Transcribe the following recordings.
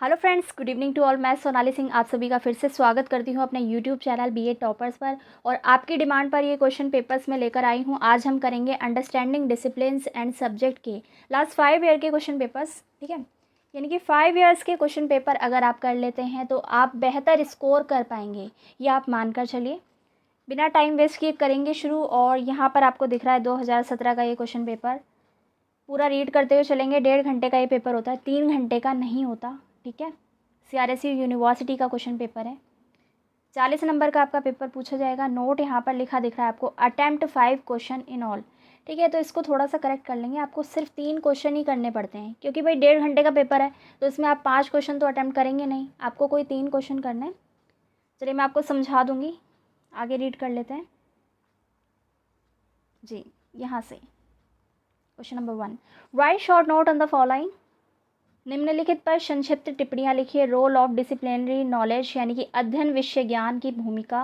Hello friends, good evening to all. मैं सोनाली सिंह आप सभी का फिर से स्वागत करती हूं अपने यूट्यूब चैनल बीए टॉपर्स पर। और आपकी डिमांड पर ये क्वेश्चन पेपर्स में लेकर आई हूं। आज हम करेंगे अंडरस्टैंडिंग डिसिप्लिन्स एंड सब्जेक्ट के लास्ट 5 ईयर के क्वेश्चन पेपर्स। ठीक है, यानी कि 5 ईयर्स के क्वेश्चन पेपर अगर आप कर लेते हैं तो आप बेहतर स्कोर कर पाएंगे, ये आप मानकर चलिए। बिना टाइम वेस्ट किए करेंगे शुरू। और यहाँ पर आपको दिख रहा है 2017 का ये क्वेश्चन पेपर। पूरा रीड करते हुए चलेंगे। 1.5 घंटे का ये पेपर होता है, 3 घंटे का नहीं होता। ठीक है, सीआरएसयू यूनिवर्सिटी का क्वेश्चन पेपर है। 40 नंबर का आपका पेपर पूछा जाएगा। नोट यहाँ पर लिखा दिख रहा है आपको, अटेम्प्ट 5 क्वेश्चन इन ऑल। ठीक है, तो इसको थोड़ा सा करेक्ट कर लेंगे। आपको सिर्फ 3 क्वेश्चन ही करने पड़ते हैं, क्योंकि भाई 1.5 घंटे का पेपर है तो इसमें आप 5 क्वेश्चन तो अटैम्प्ट करेंगे नहीं, आपको कोई 3 क्वेश्चन करने हैं। चलिए मैं आपको समझा दूंगी, आगे रीड कर लेते हैं जी। यहाँ से question number 1, right short note on the following. निम्नलिखित पर संक्षिप्त टिप्पणियाँ लिखिए। रोल ऑफ डिसिप्लिनरी नॉलेज, यानी कि अध्ययन विषय ज्ञान की भूमिका।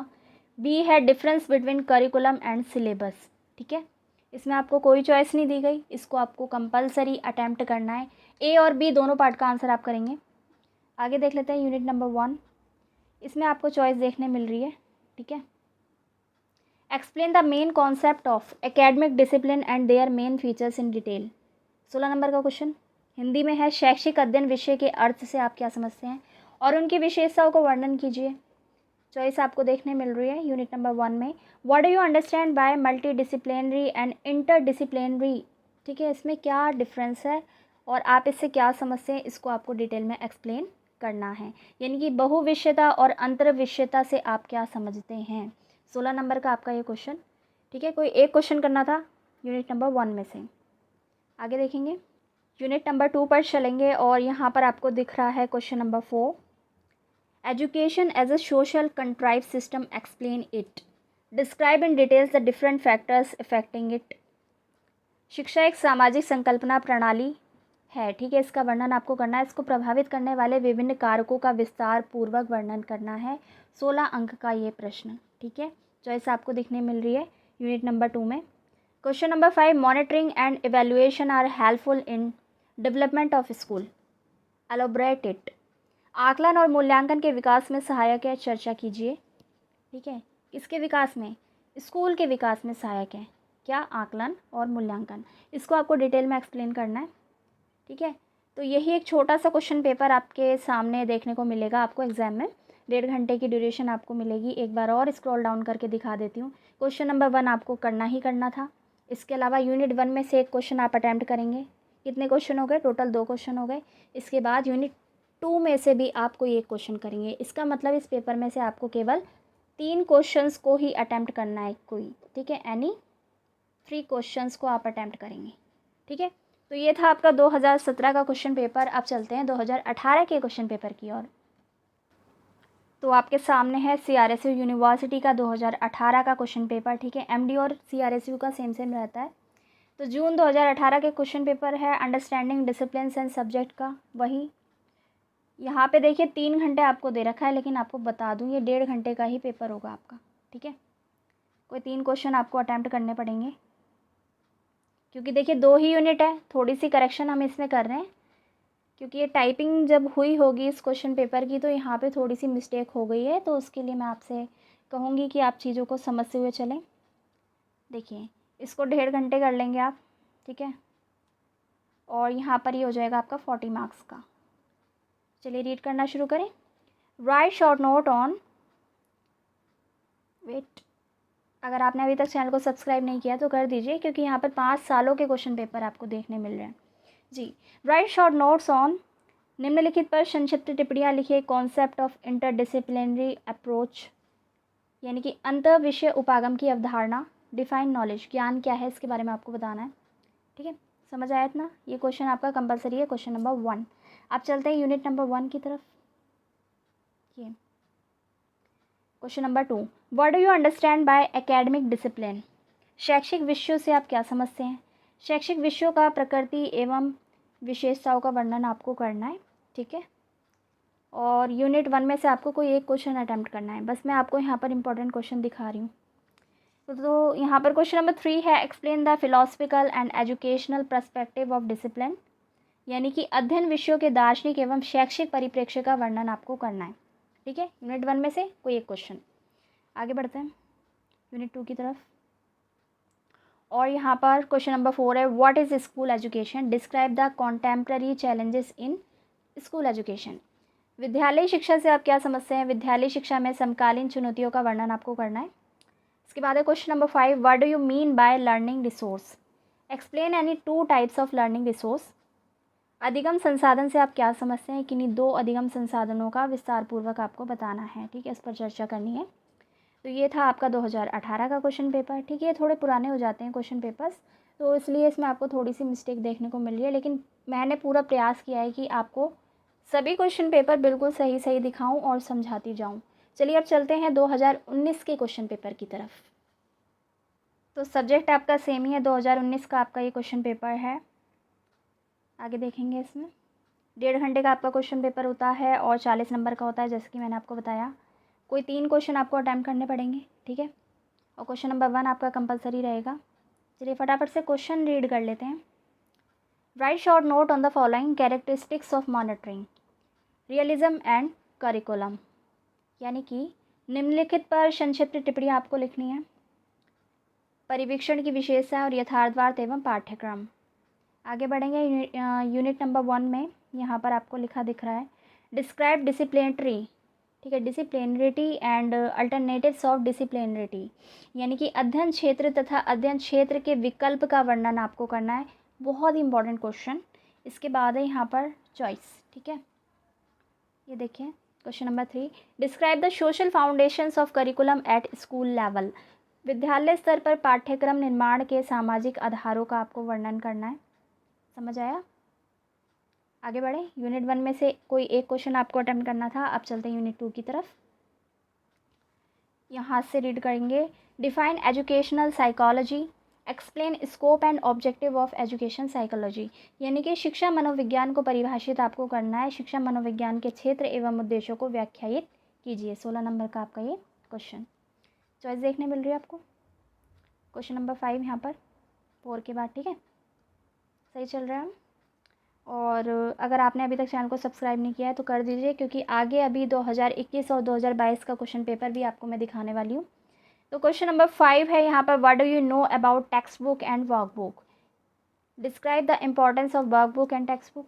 बी है difference between curriculum and syllabus. ठीक है, इसमें आपको कोई चॉइस नहीं दी गई, इसको आपको कंपलसरी अटैम्प्ट करना है। ए और बी दोनों पार्ट का आंसर आप करेंगे। आगे देख लेते हैं यूनिट नंबर 1। इसमें आपको चॉइस देखने मिल रही है। ठीक है, explain the main concept of academic discipline and their main features in detail. 16 number का क्वेश्चन हिंदी में है। शैक्षिक अध्ययन विषय के अर्थ से आप क्या समझते हैं और उनकी विशेषताओं को वर्णन कीजिए। चॉइस आपको देखने मिल रही है यूनिट नंबर 1 में। What do you understand by multi disciplinary and interdisciplinary. ठीक है, इसमें क्या डिफरेंस है और आप इससे क्या समझते हैं, इसको आपको डिटेल में एक्सप्लेन करना है। यानी कि बहुविषयता और अंतर्विषयता से आप क्या समझते हैं। 16 नंबर का आपका ये क्वेश्चन। ठीक है, कोई एक क्वेश्चन करना था यूनिट नंबर 1 में से। आगे देखेंगे यूनिट नंबर 2 पर चलेंगे और यहाँ पर आपको दिख रहा है question number 4, education as a social contrive system, explain it. Describe in details the different factors affecting it. शिक्षा एक सामाजिक संकल्पना प्रणाली है। ठीक है, इसका वर्णन आपको करना है। इसको प्रभावित करने वाले विभिन्न कारकों का विस्तार पूर्वक वर्णन करना है। 16 अंक का ये प्रश्न। ठीक है, चॉइस आपको दिखने मिल रही है यूनिट नंबर 2 में। Question number 5, monitoring and evaluation are helpful in development of school, elaborate it. आकलन और मूल्यांकन के विकास में सहायक है, चर्चा कीजिए। ठीक है, किसके विकास में, स्कूल के विकास में सहायक है क्या, आकलन और मूल्यांकन। इसको आपको डिटेल में एक्सप्लेन करना है। ठीक है, तो यही एक छोटा सा क्वेश्चन पेपर आपके सामने देखने को मिलेगा आपको एग्जाम में। 1.5 घंटे की ड्यूरेशन आपको मिलेगी। एक बार और स्क्रॉल डाउन करके दिखा देती हूँ। क्वेश्चन नंबर 1 आपको करना ही करना था। इसके अलावा यूनिट 1 में से एक क्वेश्चन आप अटैम्प्ट करेंगे। कितने क्वेश्चन हो गए, टोटल 2 क्वेश्चन हो गए। इसके बाद यूनिट 2 में से भी आप कोई एक क्वेश्चन करेंगे। इसका मतलब इस पेपर में से आपको केवल 3 क्वेश्चंस को ही अटैम्प्ट करना है कोई। ठीक है, एनी 3 क्वेश्चंस को आप अटैम्प्ट करेंगे। ठीक है, तो ये था आपका 2017 का क्वेश्चन पेपर। अब चलते हैं 2018 के क्वेश्चन पेपर की ओर। तो आपके सामने है सीआरएसयू यूनिवर्सिटी का 2018 का क्वेश्चन पेपर। ठीक है, एमडी और सीआरएसयू का सेम सेम रहता है। तो जून 2018 के क्वेश्चन पेपर है अंडरस्टैंडिंग डिसिप्लिन एंड सब्जेक्ट का। वही यहाँ पे देखिए 3 घंटे आपको दे रखा है, लेकिन आपको बता दूँ ये 1.5 घंटे का ही पेपर होगा आपका। ठीक है, कोई 3 क्वेश्चन आपको अटैम्प्ट करने पड़ेंगे, क्योंकि देखिए 2 ही यूनिट है। थोड़ी सी करेक्शन हम इसमें कर रहे हैं, क्योंकि ये टाइपिंग जब हुई होगी इस क्वेश्चन पेपर की तो यहाँ पे थोड़ी सी मिस्टेक हो गई है। तो उसके लिए मैं आपसे कहूँगी कि आप चीज़ों को समझते हुए चलें। देखिए इसको 1.5 घंटे कर लेंगे आप। ठीक है, और यहाँ पर ही हो जाएगा आपका 40 मार्क्स का। चलिए रीड करना शुरू करें। Write short note on, wait, अगर आपने अभी तक चैनल को सब्सक्राइब नहीं किया तो कर दीजिए, क्योंकि यहाँ पर 5 सालों के क्वेश्चन पेपर आपको देखने मिल रहे हैं जी। राइट शॉर्ट नोट्स ऑन, निम्नलिखित पर संक्षिप्त टिप्पणियाँ लिखिए। कॉन्सेप्ट ऑफ इंटरडिसिप्लिनरी अप्रोच, यानी कि अंतर विषय उपागम की अवधारणा। डिफाइन नॉलेज, ज्ञान क्या है इसके बारे में आपको बताना है। ठीक है, समझ आया इतना। ये क्वेश्चन आपका कंपलसरी है, क्वेश्चन नंबर 1। आप चलते हैं यूनिट नंबर 1 की तरफ। ये question number 2, what do you understand by academic discipline. शैक्षिक विषयों से आप क्या समझते हैं। शैक्षिक विषयों का प्रकृति एवं विशेषताओं का वर्णन आपको करना है। ठीक है, और यूनिट 1 में से आपको कोई एक क्वेश्चन अटैम्प्ट करना है। बस मैं आपको यहाँ पर इंपॉर्टेंट क्वेश्चन दिखा रही हूँ। तो यहाँ पर क्वेश्चन नंबर 3 है, explain the philosophical and educational perspective of discipline. यानी कि अध्ययन विषयों के दार्शनिक एवं शैक्षिक परिप्रेक्ष्य का वर्णन आपको करना है। ठीक है, यूनिट 1 में से कोई एक क्वेश्चन। आगे बढ़ते हैं यूनिट 2 की तरफ। और यहाँ पर क्वेश्चन नंबर 4 है, what is school education, describe the contemporary challenges in school education. विद्यालय शिक्षा से आप क्या समझते हैं, विद्यालय शिक्षा में समकालीन चुनौतियों का वर्णन आपको करना है। इसके बाद है question number 5, what do you mean by learning resource, explain any 2 types of learning resource. अधिगम संसाधन से आप क्या समझते हैं, किन्हीं 2 अधिगम संसाधनों का विस्तार पूर्वक आपको बताना है। ठीक है, इस पर चर्चा करनी है। तो ये था आपका 2018 का क्वेश्चन पेपर। ठीक है, थोड़े पुराने हो जाते हैं क्वेश्चन पेपर्स, तो इसलिए इसमें आपको थोड़ी सी मिस्टेक देखने को मिल रही है, लेकिन मैंने पूरा प्रयास किया है कि आपको सभी क्वेश्चन पेपर बिल्कुल सही सही दिखाऊं और समझाती जाऊं। चलिए अब चलते हैं 2019 के क्वेश्चन पेपर की तरफ। तो सब्जेक्ट आपका सेम ही है, 2019 का आपका ये क्वेश्चन पेपर है। आगे देखेंगे, इसमें 1.5 घंटे का आपका क्वेश्चन पेपर होता है और 40 नंबर का होता है, जैसे कि मैंने आपको बताया। कोई 3 क्वेश्चन आपको अटैम्प्ट करने पड़ेंगे। ठीक है, और क्वेश्चन नंबर 1 आपका कंपलसरी रहेगा। चलिए फटाफट से क्वेश्चन रीड कर लेते हैं। Right short note on the following characteristics of monitoring, realism and curriculum. यानी कि निम्नलिखित पर संक्षिप्त टिप्पणी आपको लिखनी है। परिवीक्षण की विशेषता और यथार्थवाद एवं पाठ्यक्रम। आगे बढ़ेंगे यूनिट नंबर 1 में। यहाँ पर आपको लिखा दिख रहा है, डिस्क्राइब डिसिप्लिनरी। ठीक है, डिसिप्लिनरिटी एंड अल्टरनेटिव्स ऑफ डिसिप्लिनरिटी, यानी कि अध्ययन क्षेत्र तथा अध्ययन क्षेत्र के विकल्प का वर्णन आपको करना है। बहुत ही इंपॉर्टेंट क्वेश्चन। इसके बाद है यहाँ पर चॉइस। ठीक है, ये देखिए question number 3, describe the social foundations of curriculum at school level. विद्यालय स्तर पर पाठ्यक्रम निर्माण के सामाजिक आधारों का आपको वर्णन करना है। समझ आया? आगे बढ़े, यूनिट 1 में से कोई एक क्वेश्चन आपको अटेम्प्ट करना था। अब चलते हैं यूनिट 2 की तरफ। यहाँ से रीड करेंगे, define educational psychology, explain scope and objective of education psychology. यानी कि शिक्षा मनोविज्ञान को परिभाषित आपको करना है। शिक्षा मनोविज्ञान के क्षेत्र एवं उद्देश्यों को व्याख्यायित कीजिए। 16 नंबर का आपका ये क्वेश्चन। चॉइस देखने मिल रही है आपको। क्वेश्चन नंबर 5 यहाँ पर 4 के बाद। ठीक है, सही चल रहा है हम। और अगर आपने अभी तक चैनल को सब्सक्राइब नहीं किया है तो कर दीजिए, क्योंकि आगे अभी 2021 और 2022 का क्वेश्चन पेपर भी आपको मैं दिखाने वाली हूँ। तो क्वेश्चन नंबर 5 है यहाँ पर, what do you know about text book and work book, describe the importance of work book and text book.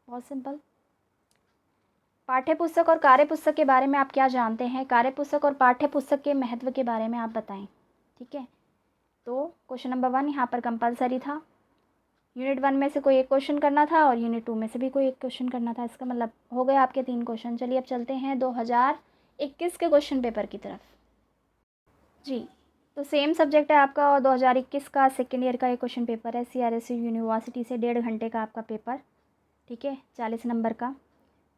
बहुत सिंपल। पाठ्य पुस्तक और कार्य पुस्तक के बारे में आप क्या जानते हैं, कार्य पुस्तक और पाठ्य पुस्तक के महत्व के बारे में आप बताएं। ठीक है, तो क्वेश्चन नंबर 1 यहाँ पर कंपलसरी था। यूनिट 1 में से कोई एक क्वेश्चन करना था और यूनिट 2 में से भी कोई एक क्वेश्चन करना था। इसका मतलब हो गए आपके 3 क्वेश्चन। चलिए अब चलते हैं 2021 के क्वेश्चन पेपर की तरफ। जी, तो सेम सब्जेक्ट है आपका और 2021 का सेकेंड ईयर का एक क्वेश्चन पेपर है। CRSU यूनिवर्सिटी से 1.5 घंटे का आपका पेपर। ठीक है, 40 नंबर का।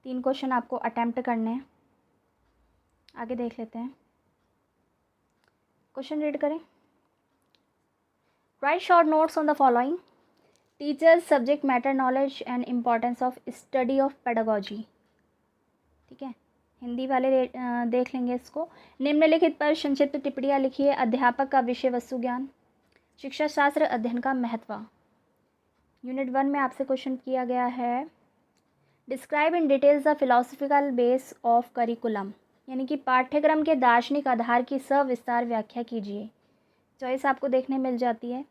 3 क्वेश्चन आपको अटैम्प्ट करने हैं। आगे देख लेते हैं, क्वेश्चन रीड करें। Write short notes on the following, teachers subject matter knowledge and importance of study of pedagogy. ठीक है, हिंदी वाले देख लेंगे इसको। निम्नलिखित पर संक्षिप्त टिप्पणियाँ लिखिए। अध्यापक का विषय वस्तु ज्ञान, शिक्षा शास्त्र अध्ययन का महत्व। यूनिट 1 में आपसे क्वेश्चन किया गया है, describe in details the philosophical base of curriculum, यानी कि पाठ्यक्रम के दार्शनिक आधार की सविस्तार व्याख्या कीजिए। चॉइस आपको देखने मिल जाती है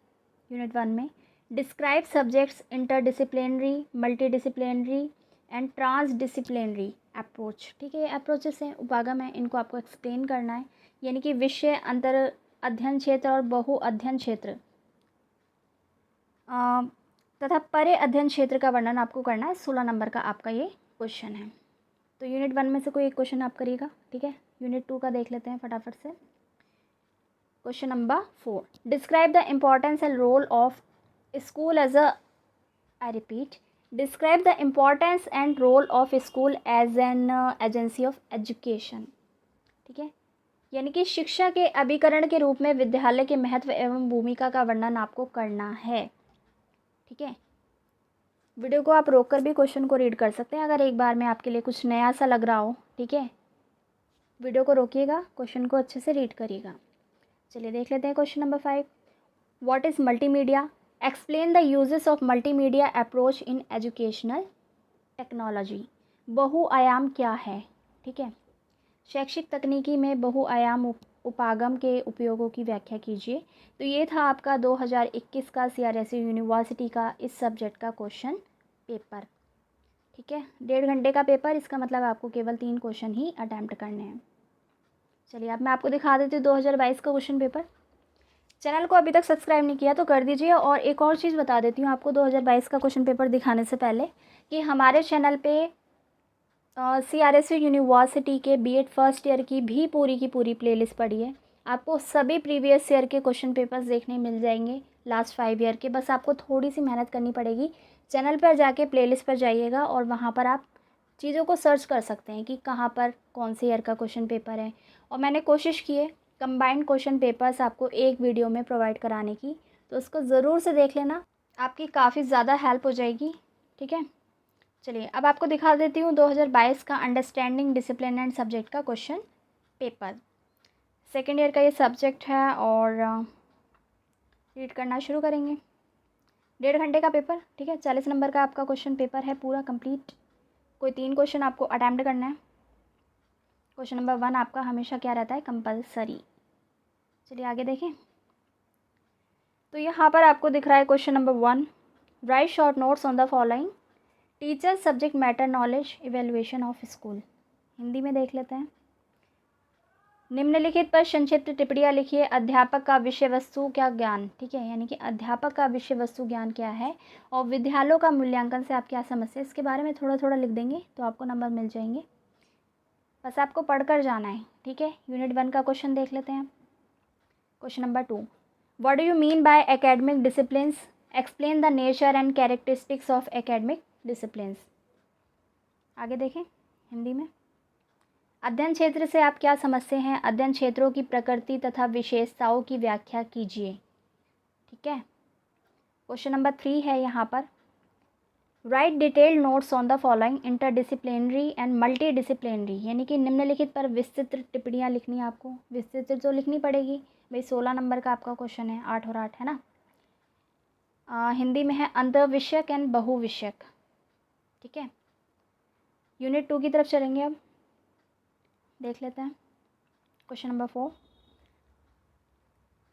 यूनिट 1 में। Describe subjects interdisciplinary, multidisciplinary and transdisciplinary approach. ठीक है, ये अप्रोचेस हैं, उपागम है, इनको आपको एक्सप्लेन करना है। यानी कि विषय, अंतर अध्ययन क्षेत्र और बहु अध्ययन क्षेत्र तथा परे अध्ययन क्षेत्र का वर्णन आपको करना है। 16 नंबर का आपका ये क्वेश्चन है। तो यूनिट 1 में से कोई एक क्वेश्चन आप करिएगा। ठीक है, यूनिट 2 का देख लेते हैं फटाफट से। Question number 4, describe the importance and role of school as a, I repeat, describe the importance and role of school as an agency of education. ठीक है, यानी कि शिक्षा के अभिकरण के रूप में विद्यालय के महत्व एवं भूमिका का वर्णन आपको करना है। ठीक है, वीडियो को आप रोककर भी क्वेश्चन को रीड कर सकते हैं अगर एक बार में आपके लिए कुछ नया सा लग रहा हो। ठीक है, वीडियो को रोकिएगा, क्वेश्चन को अच्छे से रीड करिएगा। चलिए देख लेते हैं question number 5, what is multimedia, explain the uses of multimedia approach in educational technology. बहुआयाम क्या है, ठीक है। शैक्षिक तकनीकी में बहुआयाम उपागम के उपयोगों की व्याख्या कीजिए। तो ये था आपका 2021 का CRSE यूनिवर्सिटी का इस सब्जेक्ट का क्वेश्चन पेपर, ठीक है। 1.5 घंटे का पेपर, इसका मतलब आपको केवल 3 क्वेश्चन ही अटैम्प्ट करने हैं। चलिए अब मैं आपको दिखा देती हूँ 2022 का क्वेश्चन पेपर। चैनल को अभी तक सब्सक्राइब नहीं किया तो कर दीजिए। और एक और चीज़ बता देती हूँ आपको 2022 का क्वेश्चन पेपर दिखाने से पहले कि हमारे चैनल पे CRSE यूनिवर्सिटी के BEd फर्स्ट ईयर की पूरी प्लेलिस्ट पड़ी है। आपको सभी प्रीवियस ईयर के क्वेश्चन पेपर्स देखने मिल जाएंगे, लास्ट 5 ईयर के। बस आपको थोड़ी सी मेहनत करनी पड़ेगी। चैनल पर जाके प्लेलिस्ट पर जाइएगा और वहाँ पर आप चीज़ों को सर्च कर सकते हैं कि कहाँ पर कौन से ईयर का क्वेश्चन पेपर है। और मैंने कोशिश की है कंबाइंड क्वेश्चन पेपर्स आपको एक वीडियो में प्रोवाइड कराने की, तो उसको ज़रूर से देख लेना, आपकी काफ़ी ज़्यादा हेल्प हो जाएगी, ठीक है। चलिए अब आपको दिखा देती हूँ 2022 का अंडरस्टैंडिंग डिसिप्लिन एंड सब्जेक्ट का क्वेश्चन पेपर। सेकेंड ईयर का ये सब्जेक्ट है और रीड करना शुरू करेंगे। 1.5 घंटे का पेपर, ठीक है। 40 नंबर का आपका क्वेश्चन पेपर है पूरा कंप्लीट। कोई 3 क्वेश्चन आपको अटैम्प्ट करना है। क्वेश्चन नंबर 1 आपका हमेशा क्या रहता है, कंपलसरी। चलिए आगे देखें। तो यहाँ पर आपको दिख रहा है question number 1, right short notes on the following teacher subject matter knowledge evaluation of school. Hindi में देख लेते हैं। निम्नलिखित पर संक्षिप्त टिप्पणियाँ लिखिए। अध्यापक का विषय वस्तु क्या ज्ञान, ठीक है, यानी कि अध्यापक का विषय वस्तु ज्ञान क्या है और विद्यालयों का मूल्यांकन से आप क्या समझते हैं, इसके बारे में थोड़ा थोड़ा लिख देंगे तो आपको नंबर मिल जाएंगे। बस आपको पढ़कर जाना है, ठीक है। यूनिट 1 का क्वेश्चन देख लेते हैं। Question number 2, what do you mean by academic disciplines, explain the nature and characteristics of academic disciplines. आगे देखें हिंदी में। अध्ययन क्षेत्र से आप क्या समझते हैं, अध्ययन क्षेत्रों की प्रकृति तथा विशेषताओं की व्याख्या कीजिए, ठीक है। क्वेश्चन नंबर 3 है यहाँ पर, right detailed notes on the following interdisciplinary and multidisciplinary, यानी कि निम्नलिखित पर विस्तृत टिप्पणियाँ लिखनी है आपको। विस्तृत तो लिखनी पड़ेगी भाई, 16 नंबर का आपका क्वेश्चन है, 8 और 8 है ना। हिंदी में है अंतर्विषयक एंड बहुविषयक, ठीक है। यूनिट 2 की तरफ चलेंगे अब, देख लेते हैं। Question number 4,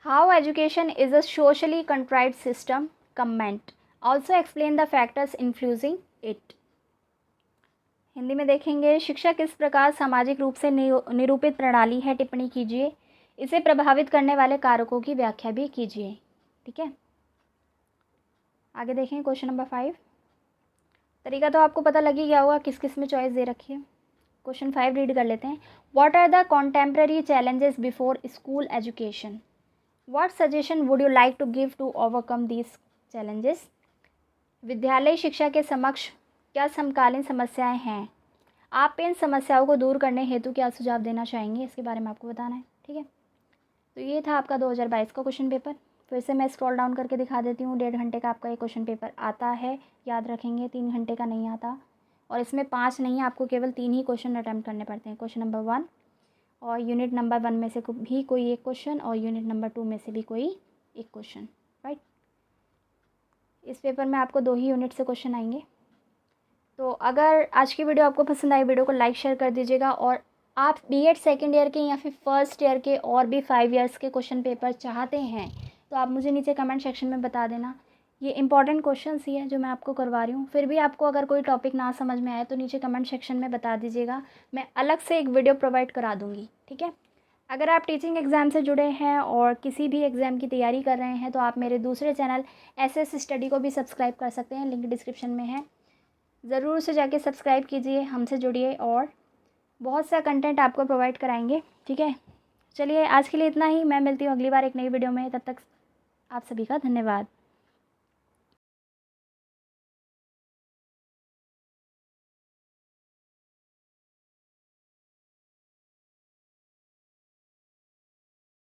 how education is a socially contrived system, comment, also explain the factors influencing it. Hindi में देखेंगे, शिक्षा किस प्रकार सामाजिक रूप से निरूपित प्रणाली है, टिप्पणी कीजिए। इसे प्रभावित करने वाले कारकों की व्याख्या भी कीजिए, ठीक है। आगे देखें क्वेश्चन नंबर 5। तरीका तो आपको पता लग ही गया होगा किस किस में चॉइस दे रखी है। क्वेश्चन 5 रीड कर लेते हैं। What are the contemporary challenges before school education, what suggestion would you like to give to overcome these challenges. विद्यालय शिक्षा के समक्ष क्या समकालीन समस्याएं हैं, आप इन समस्याओं को दूर करने हेतु क्या सुझाव देना चाहेंगे, इसके बारे में आपको बताना है, ठीक है। तो ये था आपका 2022 का क्वेश्चन पेपर। फिर से मैं स्क्रॉल डाउन करके दिखा देती हूँ। 1.5 घंटे का आपका ये क्वेश्चन पेपर आता है, याद रखेंगे। 3 घंटे का नहीं आता, और इसमें 5 नहीं, आपको केवल 3 ही क्वेश्चन अटैम्प्ट करने पड़ते हैं। क्वेश्चन नंबर 1 और यूनिट नंबर 1 में से भी कोई एक क्वेश्चन, और यूनिट नंबर 2 में से भी कोई एक क्वेश्चन, राइट। इस पेपर में आपको 2 ही यूनिट से क्वेश्चन आएंगे। तो अगर आज की वीडियो आपको पसंद आई, वीडियो को लाइक शेयर कर दीजिएगा। और आप BEd सेकेंड ईयर के या फिर फर्स्ट ईयर के और भी 5 ईयर्स के क्वेश्चन पेपर चाहते हैं तो आप मुझे नीचे कमेंट सेक्शन में बता देना। ये इंपॉर्टेंट क्वेश्चंस ही है जो मैं आपको करवा रही हूँ। फिर भी आपको अगर कोई टॉपिक ना समझ में आए तो नीचे कमेंट सेक्शन में बता दीजिएगा, मैं अलग से एक वीडियो प्रोवाइड करा दूँगी, ठीक है। अगर आप टीचिंग एग्ज़ाम से जुड़े हैं और किसी भी एग्ज़ाम की तैयारी कर रहे हैं तो आप मेरे दूसरे चैनल SS स्टडी को भी सब्सक्राइब कर सकते हैं, लिंक डिस्क्रिप्शन में है। ज़रूर से जाके सब्सक्राइब कीजिए, हमसे जुड़िए और बहुत सा कंटेंट आपको प्रोवाइड कराएंगे, ठीक है। चलिए आज के लिए इतना ही। मैं मिलती हूँ अगली बार एक नई वीडियो में। तब तक आप सभी का धन्यवाद।